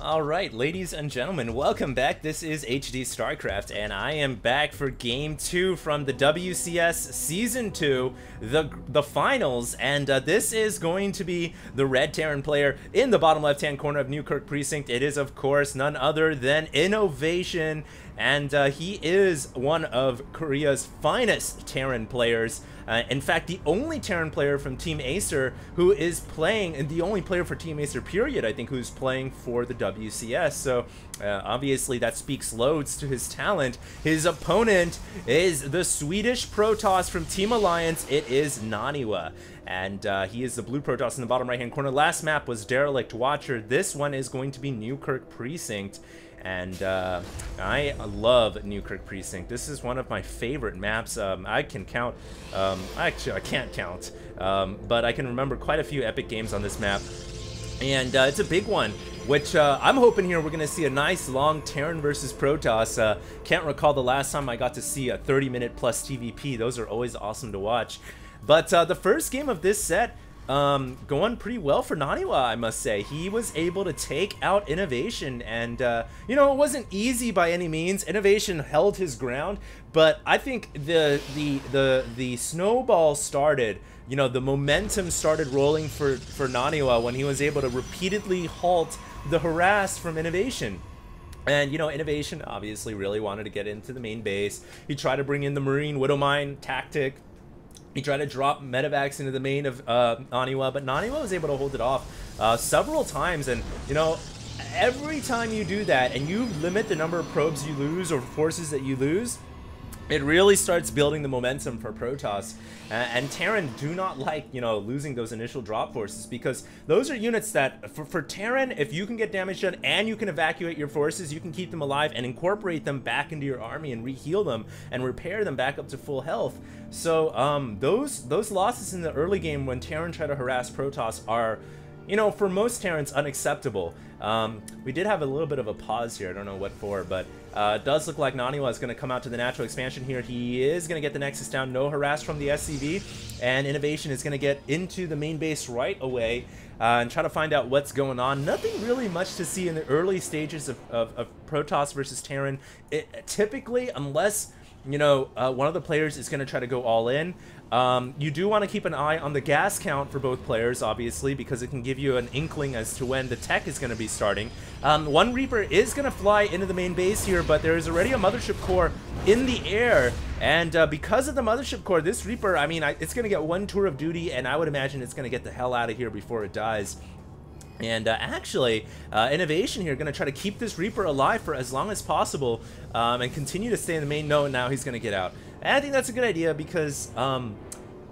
Alright, ladies and gentlemen, welcome back. This is HD Starcraft, and I am back for Game 2 from the WCS Season 2, the finals, and this is going to be the Red Terran player in the bottom left-hand corner of Newkirk Precinct. It is, of course, none other than Innovation, and he is one of Korea's finest Terran players. In fact, the only Terran player from Team Acer who is playing, and the only player for Team Acer period, I think, who's playing for the WCS. So obviously that speaks loads to his talent. His opponent is the Swedish Protoss from Team Alliance. It is Naniwa. And he is the blue Protoss in the bottom right hand corner. Last map was Derelict Watcher. This one is going to be Newkirk Precinct. And I love Newkirk Precinct. This is one of my favorite maps. I can count, actually I can't count, but I can remember quite a few epic games on this map. And it's a big one, which I'm hoping here we're going to see a nice long Terran versus Protoss. Can't recall the last time I got to see a 30-minute plus TVP. Those are always awesome to watch. But the first game of this set, going pretty well for Naniwa, I must say. He was able to take out Innovation, and you know, it wasn't easy by any means. Innovation held his ground, but I think the snowball started, you know, the momentum started rolling for Naniwa when he was able to repeatedly halt the harass from Innovation. And, you know, Innovation obviously really wanted to get into the main base. He tried to bring in the Marine Widowmine tactic. He tried to drop medevacs into the main of Naniwa, but Naniwa was able to hold it off several times. And, you know, every time you do that and you limit the number of probes you lose or forces that you lose, it really starts building the momentum for Protoss. And Terran do not like, you know, losing those initial drop forces, because those are units that, for Terran, if you can get damage done and you can evacuate your forces, you can keep them alive and incorporate them back into your army and re-heal them and repair them back up to full health. So those losses in the early game when Terran try to harass Protoss are, you know, for most Terrans, unacceptable. We did have a little bit of a pause here. I don't know what for, but it does look like Naniwa is going to come out to the natural expansion here. He is going to get the Nexus down. No harass from the SCV. And Innovation is going to get into the main base right away and try to find out what's going on. Nothing really much to see in the early stages of Protoss versus Terran. Typically, unless, you know, one of the players is going to try to go all in. You do want to keep an eye on the gas count for both players, obviously, because it can give you an inkling as to when the tech is going to be starting. One Reaper is going to fly into the main base here, but there is already a Mothership Core in the air. And because of the Mothership Core, this Reaper, I mean, it's going to get one tour of duty, and I would imagine it's going to get the hell out of here before it dies. And actually, Innovation here going to try to keep this Reaper alive for as long as possible and continue to stay in the main node. Now he's going to get out. And I think that's a good idea, because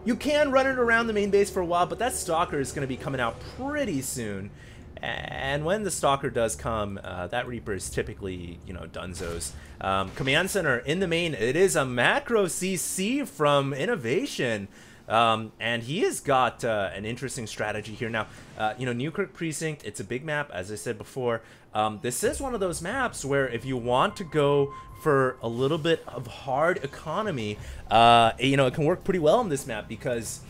you can run it around the main base for a while, but that Stalker is going to be coming out pretty soon. And when the Stalker does come, that Reaper is typically, you know, dunzos. Command Center in the main. It is a macro CC from Innovation. And he has got an interesting strategy here. Now, you know, Newkirk Precinct, it's a big map, as I said before. This is one of those maps where if you want to go for a little bit of hard economy, you know, it can work pretty well on this map because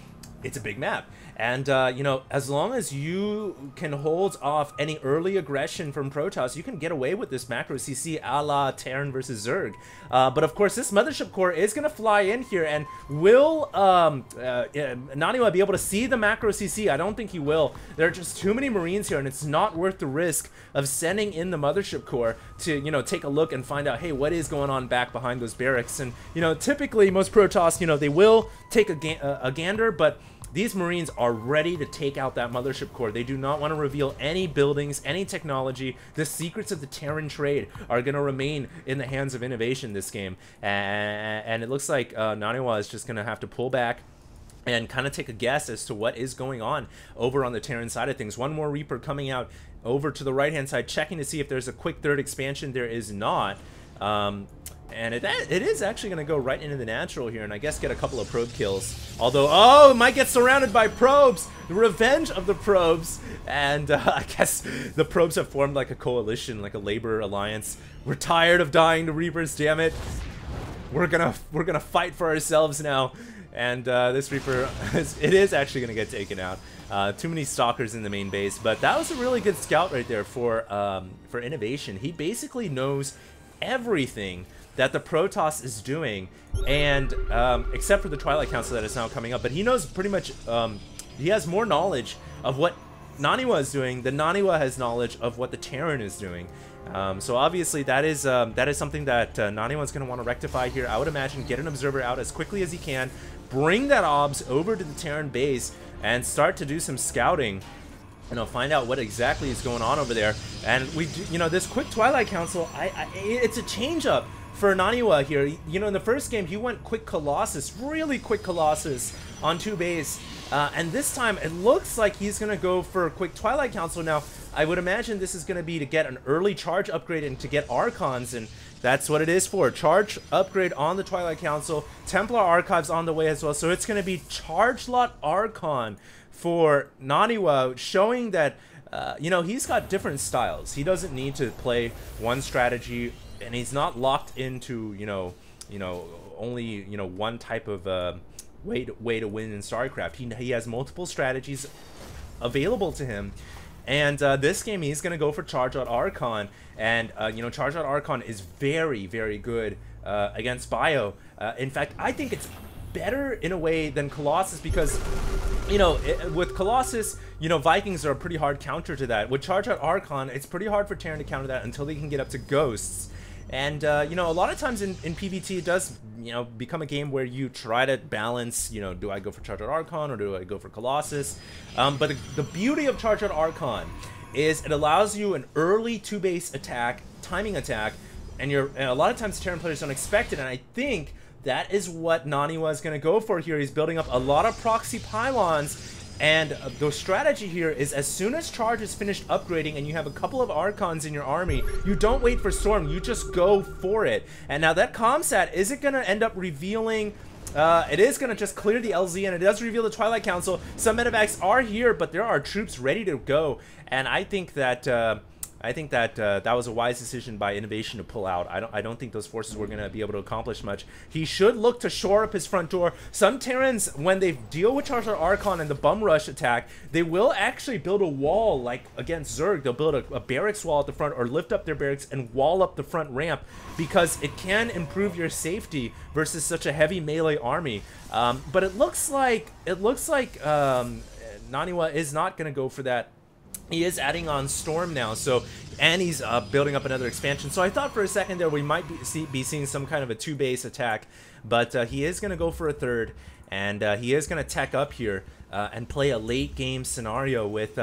it's a big map. And, you know, as long as you can hold off any early aggression from Protoss, you can get away with this macro CC a la Terran versus Zerg. But, of course, this Mothership Core is going to fly in here. And will Naniwa be able to see the macro CC? I don't think he will. There are just too many Marines here, and it's not worth the risk of sending in the Mothership Core to, you know, take a look and find out, hey, what is going on back behind those barracks? And, you know, typically most Protoss, you know, they will take a gander, but these Marines are ready to take out that Mothership Core. They do not want to reveal any buildings, any technology. The secrets of the Terran trade are going to remain in the hands of Innovation this game. And it looks like Naniwa is just going to have to pull back and kind of take a guess as to what is going on over on the Terran side of things. One more Reaper coming out over to the right-hand side, checking to see if there's a quick third expansion. There is not. And it is actually going to go right into the natural here, and I guess get a couple of probe kills. Although, oh, it might get surrounded by probes! The revenge of the probes! And I guess the probes have formed like a coalition, like a labor alliance. We're tired of dying to Reapers, damn it! We're gonna fight for ourselves now. and this Reaper, it is actually going to get taken out. Too many Stalkers in the main base, but that was a really good scout right there for Innovation. He basically knows everything that the Protoss is doing, and except for the Twilight Council that is now coming up, but he knows pretty much, he has more knowledge of what Naniwa is doing than Naniwa has knowledge of what the Terran is doing. So obviously that is something that Naniwa is going to want to rectify here. I would imagine get an observer out as quickly as he can, bring that obs over to the Terran base, and start to do some scouting. Find out what exactly is going on over there. And we, this quick Twilight Council, it's a change up for Naniwa here. In the first game, he went quick Colossus, really quick Colossus on 2 base. And this time, it looks like he's going to go for a quick Twilight Council. Now, I would imagine this is going to be to get an early charge upgrade and to get Archons, and that's what it is for. Charge upgrade on the Twilight Council, Templar Archives on the way as well. So it's going to be Charge Lot Archon for Naniwa, showing that, he's got different styles. He doesn't need to play one strategy, and he's not locked into, only, one type of way to win in StarCraft. He has multiple strategies available to him, and this game he's going to go for Charge Out Archon, and Charge Out Archon is very, very good against Bio. In fact, I think it's better in a way than Colossus, because with Colossus, Vikings are a pretty hard counter to that. With Charge Out Archon, it's pretty hard for Terran to counter that until they can get up to Ghosts. And, a lot of times in PvT, it does, become a game where you try to balance, do I go for Charge Out Archon or do I go for Colossus? But the beauty of Charge Out Archon is it allows you an early 2-base attack, timing attack, and a lot of times Terran players don't expect it, and I think that is what Naniwa is going to go for here. He's building up a lot of proxy pylons, and the strategy here is as soon as Charge is finished upgrading and you have a couple of Archons in your army, you don't wait for Storm, you just go for it. And now that Comsat, is it going to end up revealing... it is going to just clear the LZ, and it does reveal the Twilight Council. Some medevacs are here, but there are troops ready to go, and I think that... that was a wise decision by Innovation to pull out. I don't think those forces were going to be able to accomplish much. He should look to shore up his front door. Some Terrans, when they deal with Charge Out Archon and the Bum Rush attack, they will actually build a wall, like against Zerg. They'll build a barracks wall at the front, or lift up their barracks and wall up the front ramp, because it can improve your safety versus such a heavy melee army. But it looks like Naniwa is not going to go for that. He is adding on Storm now, and he's building up another expansion. So I thought for a second there we might be seeing some kind of a 2-base attack, but he is going to go for a 3rd, and he is going to tech up here and play a late game scenario with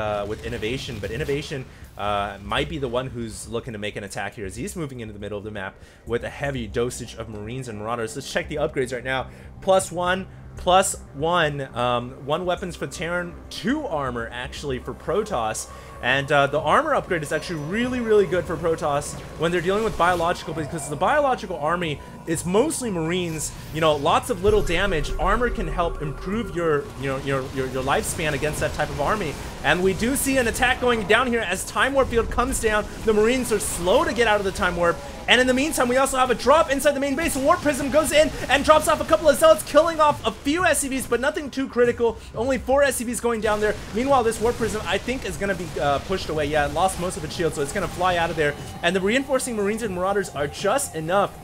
Innovation. But Innovation might be the one who's looking to make an attack here as he's moving into the middle of the map with a heavy dosage of Marines and Marauders. Let's check the upgrades right now. +1. +1 weapons for Terran, 2 armor actually for Protoss, and the armor upgrade is actually really, really good for Protoss when they're dealing with biological, because the biological army is mostly Marines. Lots of little damage. Armor can help improve your lifespan against that type of army, and we do see an attack going down here as Time Warp Field comes down. The Marines are slow to get out of the Time Warp. And in the meantime, we also have a drop inside the main base. Warp Prism goes in and drops off a couple of Zealots, killing off a few SCVs, but nothing too critical. Only 4 SCVs going down there. Meanwhile, this Warp Prism, I think, is going to be pushed away. Yeah, it lost most of its shield, so it's going to fly out of there. And the reinforcing Marines and Marauders are just enough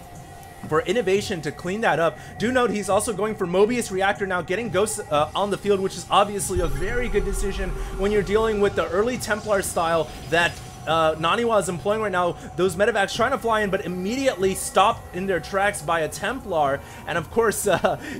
for Innovation to clean that up. Do note he's also going for Mobius Reactor now, getting Ghosts on the field, which is obviously a very good decision when you're dealing with the early Templar style that Naniwa is employing right now. Those medevacs trying to fly in, but immediately stopped in their tracks by a Templar. And of course,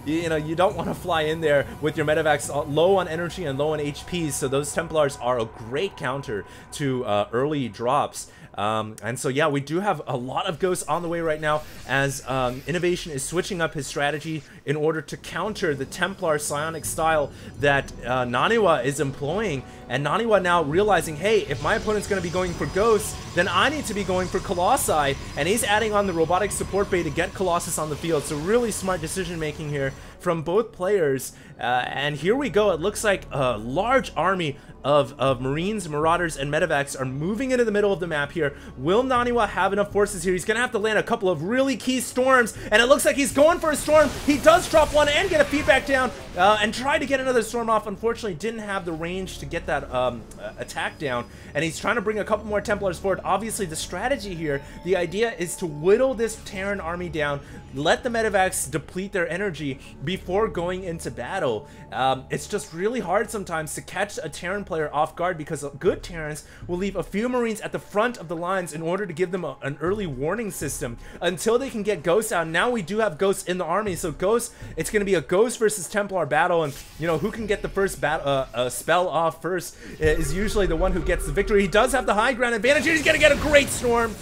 you don't want to fly in there with your medevacs low on energy and low on HP. So those Templars are a great counter to early drops. And so yeah, we do have a lot of Ghosts on the way right now as Innovation is switching up his strategy in order to counter the Templar psionic style that Naniwa is employing. And Naniwa now realizing, hey, if my opponent's going to be going for Ghosts, then I need to be going for Colossi, and he's adding on the robotic support bay to get Colossus on the field. So really smart decision making here from both players. And here we go. It looks like a large army of Marines, Marauders, and Medevacs are moving into the middle of the map here. Will Naniwa have enough forces here? He's going to have to land a couple of really key storms, and it looks like he's going for a storm. He does drop one and get a feedback down and try to get another storm off. Unfortunately, didn't have the range to get that attack down, and he's trying to bring a couple more Templars forward. Obviously, the strategy here, the idea is to whittle this Terran army down, let the Medevacs deplete their energy before going into battle. It's just really hard sometimes to catch a Terran player off guard, because good Terrans will leave a few Marines at the front of the lines in order to give them an early warning system until they can get Ghosts out. Now we do have Ghosts in the army, so Ghosts, it's going to be a Ghost versus Templar battle, and you know, who can get the first spell off first is usually the one who gets the victory. He does have the high ground advantage, and he's going to get a great storm.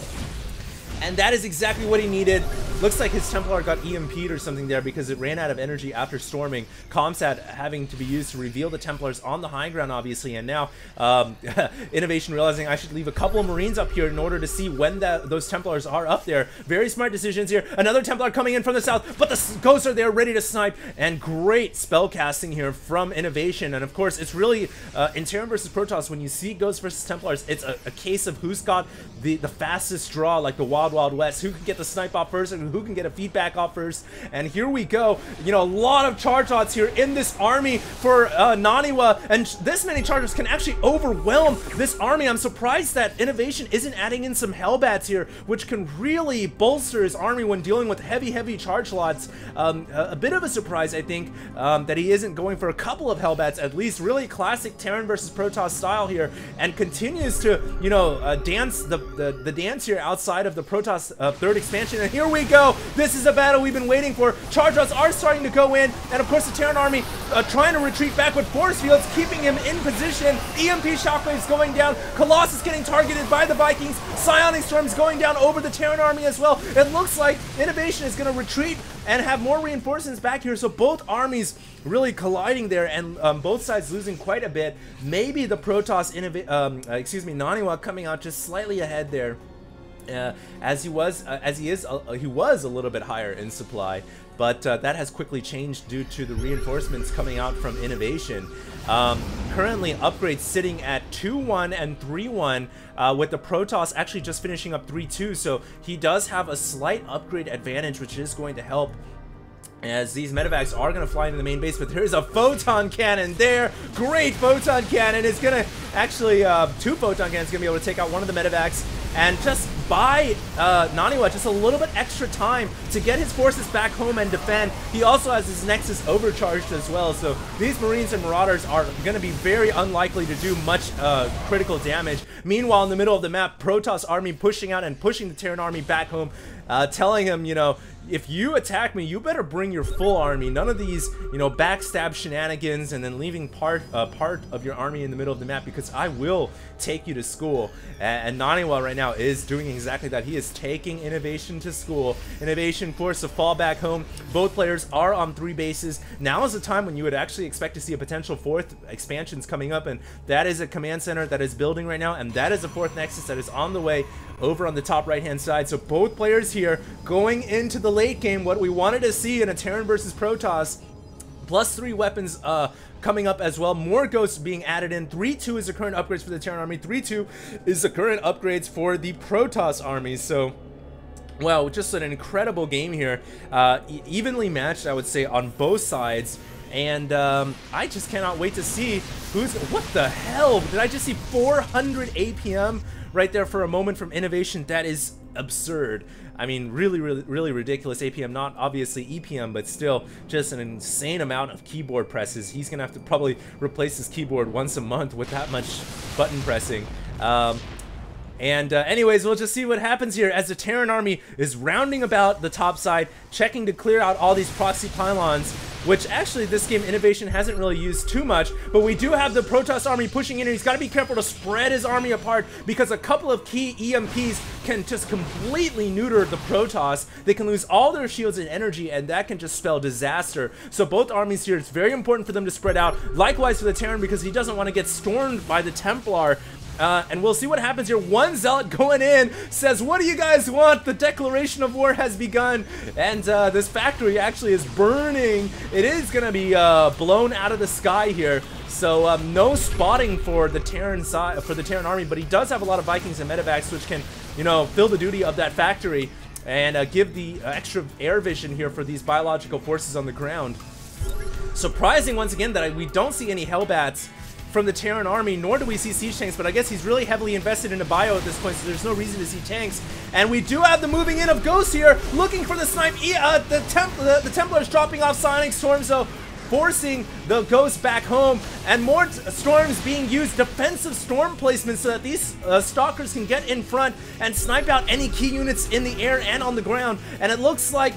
And that is exactly what he needed. Looks like his Templar got EMP'd or something there because it ran out of energy after storming. Comsat having to be used to reveal the Templars on the high ground, obviously. And now Innovation realizing I should leave a couple of Marines up here in order to see when those Templars are up there. Very smart decisions here. Another Templar coming in from the south, but the Ghosts are there ready to snipe. And great spell casting here from Innovation. And of course, it's really in Terran versus Protoss, when you see Ghosts versus Templars, it's a case of who's got the fastest draw, like the Wild West, who can get the snipe off first and who can get a feedback off first. And here we go. You know, a lot of charge odds here in this army for Naniwa, and this many chargers can actually overwhelm this army. I'm surprised that Innovation isn't adding in some Hellbats here, which can really bolster his army when dealing with heavy charge lots. A bit of a surprise, I think, that he isn't going for a couple of Hellbats at least. Really classic Terran versus Protoss style here, and continues to, you know, dance the dance here outside of the Protoss third expansion. And here we go. This is a battle we've been waiting for. Charge rods are starting to go in, and of course the Terran army trying to retreat back with force fields, keeping him in position. EMP shockwaves going down. Colossus getting targeted by the Vikings. Psionic storms going down over the Terran army as well. It looks like Innovation is going to retreat and have more reinforcements back here. So both armies really colliding there, and both sides losing quite a bit. Maybe the Protoss Naniwa coming out just slightly ahead there. He was a little bit higher in supply, but that has quickly changed due to the reinforcements coming out from Innovation. Currently upgrades sitting at 2-1 and 3-1, with the Protoss actually just finishing up 3-2, so he does have a slight upgrade advantage, which is going to help, as these Medevacs are going to fly into the main base. But there's a photon cannon there. Great photon cannon. Is going to actually, 2 photon cannons going to be able to take out one of the Medevacs, and just buy Naniwa just a little bit extra time to get his forces back home and defend. He also has his Nexus overcharged as well, so these Marines and Marauders are going to be very unlikely to do much critical damage. Meanwhile, in the middle of the map, Protoss army pushing out and pushing the Terran army back home, telling him, you know, if you attack me, you better bring your full army. None of these, you know, backstab shenanigans and then leaving part of your army in the middle of the map, because I will take you to school. And Naniwa right now is doing exactly that. He is taking Innovation to school. Innovation forced to fall back home. Both players are on 3 bases. Now is the time when you would actually expect to see a potential 4th expansions coming up, and that is a command center that is building right now, and that is a 4th Nexus that is on the way over on the top right hand side. So both players here going into the late game, what we wanted to see in a Terran versus Protoss. +3 weapons coming up as well. More Ghosts being added in. 3-2 is the current upgrades for the Terran army. 3-2 is the current upgrades for the Protoss army. So, well, just an incredible game here. Evenly matched, I would say, on both sides. And I just cannot wait to see who's... What the hell? Did I just see 400 APM right there for a moment from Innovation? That is absurd. I mean, really ridiculous APM. Not obviously EPM, but still just an insane amount of keyboard presses. He's gonna have to probably replace his keyboard once a month with that much button pressing. Anyways, we'll just see what happens here as the Terran army is rounding about the top side, checking to clear out all these proxy pylons, which actually this game Innovation hasn't really used too much. But we do have the Protoss army pushing in, and he's got to be careful to spread his army apart, because a couple of key EMPs can just completely neuter the Protoss. They can lose all their shields and energy, and that can just spell disaster. So both armies here, it's very important for them to spread out. Likewise for the Terran, because he doesn't want to get stormed by the Templar. And we'll see what happens here. One Zealot going in says, what do you guys want? The declaration of war has begun. And this factory actually is burning. It is going to be blown out of the sky here. So no spotting for the Terran side, for the Terran army, but he does have a lot of Vikings and medevacs, which can, you know, fill the duty of that factory and give the extra air vision here for these biological forces on the ground. Surprising once again that we don't see any Hellbats from the Terran army, nor do we see siege tanks, but I guess he's really heavily invested into bio at this point, so there's no reason to see tanks. And we do have the moving in of Ghosts here, looking for the snipe. The Templars dropping off Sonic Storm, so forcing the Ghosts back home, and more storms being used, defensive storm placements, so that these stalkers can get in front and snipe out any key units in the air and on the ground. And it looks like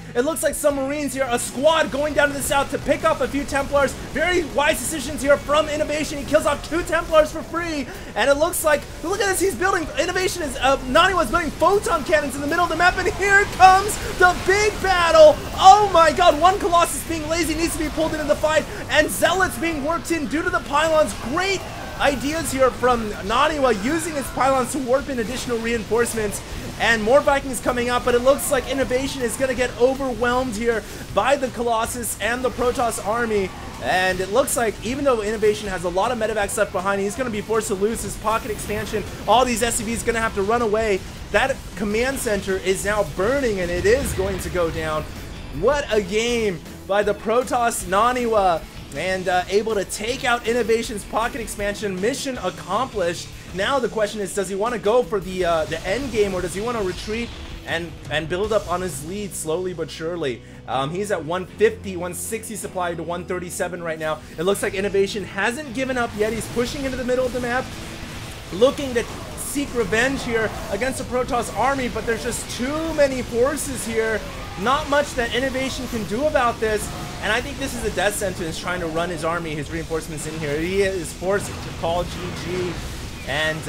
some Marines here, a squad going down to the south to pick up a few Templars. Very wise decisions here from Innovation. He kills off 2 Templars for free, and it looks like, look at this, he's building, Innovation is, Naniwa's building photon cannons in the middle of the map, and here comes the big battle. Oh my god, one Colossus being lazy needs to be pulled into the fight, and Zealots being worked in due to the pylons. Great ideas here from Naniwa, using his pylons to warp in additional reinforcements, and more Vikings coming up, but it looks like Innovation is going to get overwhelmed here by the Colossus and the Protoss army. And it looks like, even though Innovation has a lot of medevacs left behind, he's going to be forced to lose his pocket expansion. All these SCVs going to have to run away. That command center is now burning, and it is going to go down. What a game by the Protoss Naniwa, and able to take out Innovation's pocket expansion. Mission accomplished. Now the question is, does he want to go for the end game, or does he want to retreat and build up on his lead slowly but surely? He's at 150, 160 supply to 137 right now. It looks like Innovation hasn't given up yet. He's pushing into the middle of the map, looking to seek revenge here against the Protoss army, but there's just too many forces here. Not much that Innovation can do about this, and I think this is a death sentence trying to run his army, his reinforcements in here. He is forced to call GG, and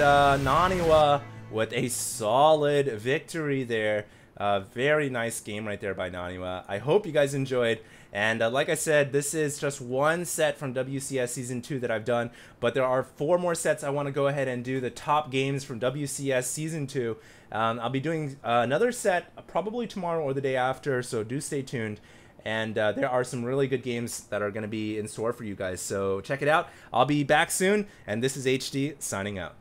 Naniwa with a solid victory there. Very nice game right there by Naniwa. I hope you guys enjoyed. And like I said, this is just one set from WCS Season 2 that I've done, but there are 4 more sets I want to go ahead and do, the top games from WCS Season 2. I'll be doing another set probably tomorrow or the day after, so do stay tuned. And there are some really good games that are going to be in store for you guys, so check it out. I'll be back soon, and this is HD signing out.